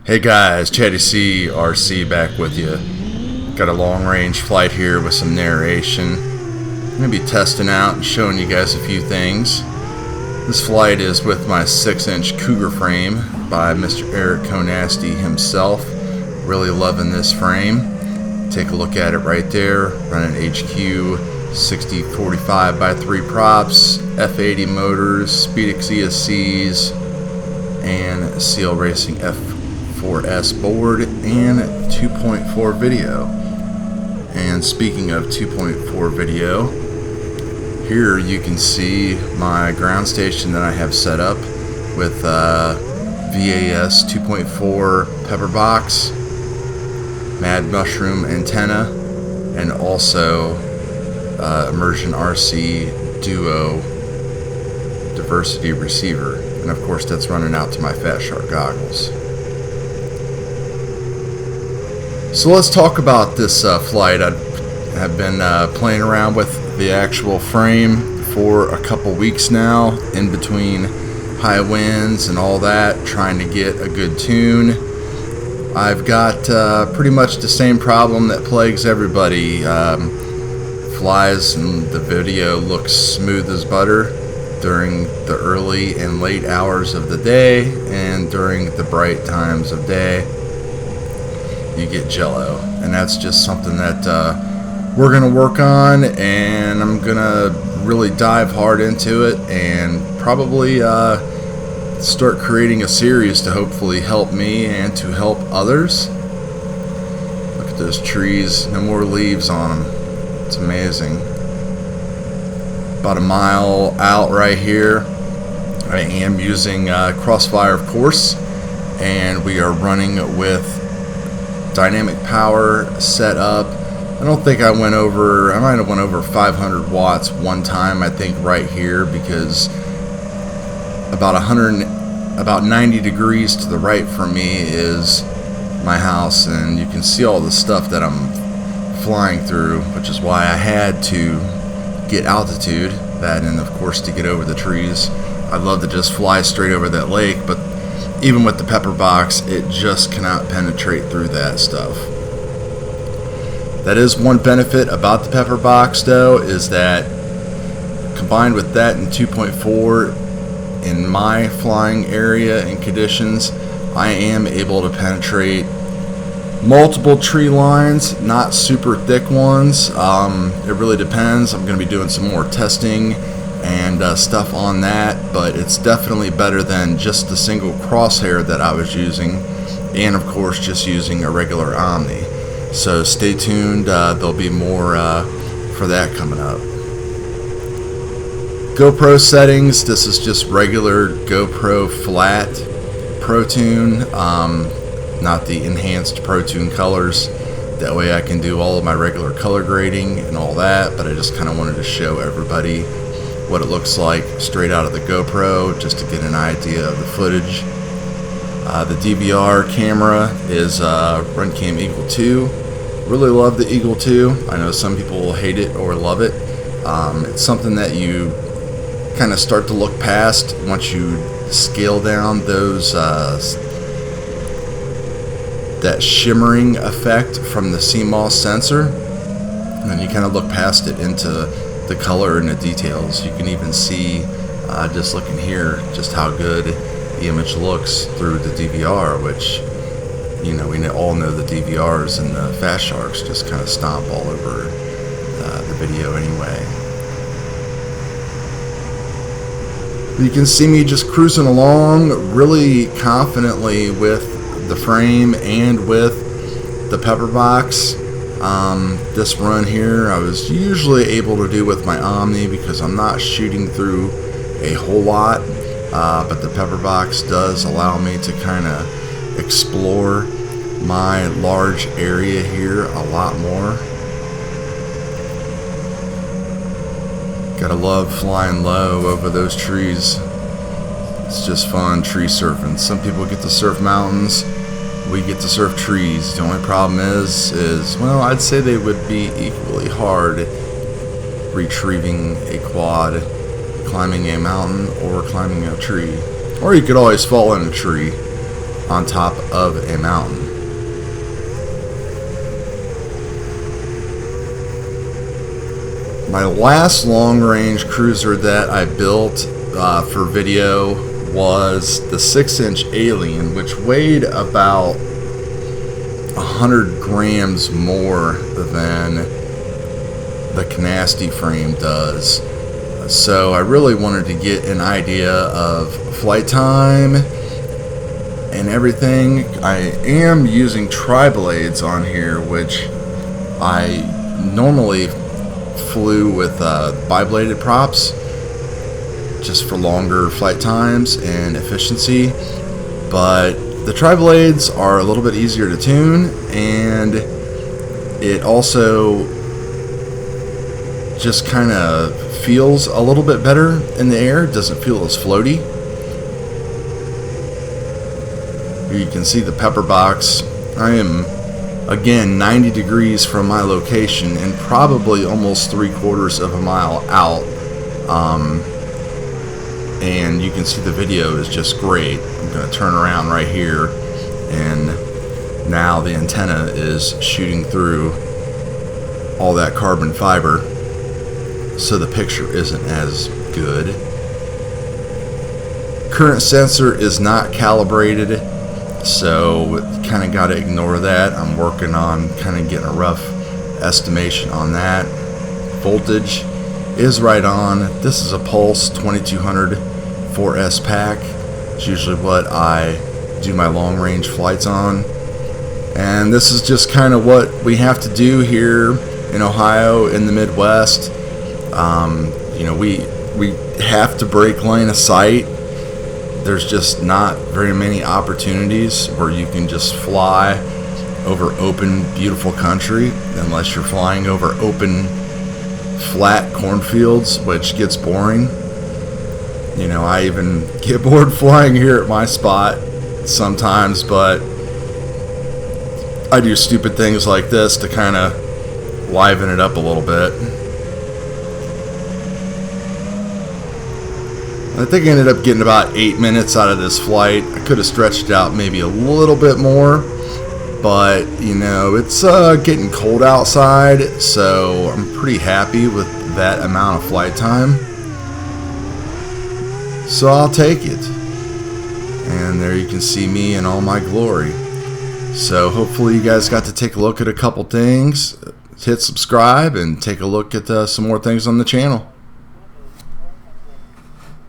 Hey guys, Chatty C, RC back with you. Got a long range flight here with some narration. I'm going to be testing out and showing you guys a few things. This flight is with my 6-inch Cougar frame by Mr. Eric Konasty himself. Really loving this frame. Take a look at it right there. Running HQ 60-45x3 props, F80 motors, Speedix ESCs, and CL Racing F4S board, and 2.4 video. And speaking of 2.4 video, here you can see my ground station that I have set up with Vas 2.4 Pepperbox, Mad Mushroom antenna, and also Immersion RC Duo diversity receiver. And of course that's running out to my Fat Shark goggles. So let's talk about this flight. I have been playing around with the actual frame for a couple weeks now, in between high winds and all that, trying to get a good tune. I've got pretty much the same problem that plagues everybody. Flies and the video looks smooth as butter during the early and late hours of the day, and during the bright times of day you get jello. And that's just something that we're gonna work on, and I'm gonna really dive hard into it and probably start creating a series to hopefully help me and to help others. Look at those trees, no more leaves on them. It's amazing. About a mile out right here, I am using Crossfire, of course, and we are running with dynamic power set up. I don't think I went over, I might have went over 500 watts one time, I think, right here, because about 90 degrees to the right from me is my house, and you can see all the stuff that I'm flying through, which is why I had to get altitude, that, and of course to get over the trees. I'd love to just fly straight over that lake, but even with the Pepperbox, it just cannot penetrate through that stuff. That is one benefit about the Pepperbox, though, is that combined with that and 2.4, in my flying area and conditions, I am able to penetrate multiple tree lines, not super thick ones. It really depends. I'm going to be doing some more testing and stuff on that, but it's definitely better than just the single crosshair that I was using, and of course just using a regular Omni. So stay tuned, there'll be more for that coming up. GoPro settings, this is just regular GoPro flat Pro Tune, not the enhanced Pro Tune colors. That way I can do all of my regular color grading and all that, but I just kind of wanted to show everybody what it looks like straight out of the GoPro, just to get an idea of the footage. The DVR camera is Runcam Eagle 2. Really love the Eagle 2. I know some people will hate it or love it. It's something that you kind of start to look past once you scale down those that shimmering effect from the CMOS sensor, and then you kind of look past it into the color and the details. You can even see, just looking here, just how good the image looks through the DVR, which, you know, we all know the DVRs and the Fast Sharks just kind of stomp all over the video anyway. You can see me just cruising along really confidently with the frame and with the Pepperbox. This run here I was usually able to do with my Omni because I'm not shooting through a whole lot, but the Pepperbox does allow me to kind of explore my large area here a lot more. Gotta love flying low over those trees. It's just fun tree surfing. Some people get to surf mountains, we get to surf trees. The only problem is well, I'd say they would be equally hard retrieving a quad, climbing a mountain, or climbing a tree. Or you could always fall in a tree. on top of a mountain. My last long-range cruiser that I built for video was the 6-inch Alien, which weighed about 100 grams more than the Canasti frame does. So I really wanted to get an idea of flight time and everything. I am using triblades on here, which I normally flew with bibladed props just for longer flight times and efficiency, but the triblades are a little bit easier to tune, and it also just kind of feels a little bit better in the air. It doesn't feel as floaty. Here you can see the pepper box. I am again 90 degrees from my location and probably almost 3/4 of a mile out, and you can see the video is just great. I'm going to turn around right here, and now the antenna is shooting through all that carbon fiber, so the picture isn't as good. Current sensor is not calibrated, so kind of got to ignore that. I'm working on kind of getting a rough estimation on that. Voltage is right on. This is a Pulse 2200 4S pack. It's usually what I do my long range flights on, and this is just kind of what we have to do here in Ohio, in the Midwest. You know, we have to break line of sight. There's just not very many opportunities where you can just fly over open, beautiful country, unless you're flying over open, flat cornfields, which gets boring. You know, I even get bored flying here at my spot sometimes, but I do stupid things like this to kind of liven it up a little bit. I think I ended up getting about 8 minutes out of this flight. I could have stretched it out maybe a little bit more, but you know, it's getting cold outside, so I'm pretty happy with that amount of flight time. So I'll take it. And there you can see me in all my glory. So hopefully you guys got to take a look at a couple things. Hit subscribe and take a look at some more things on the channel.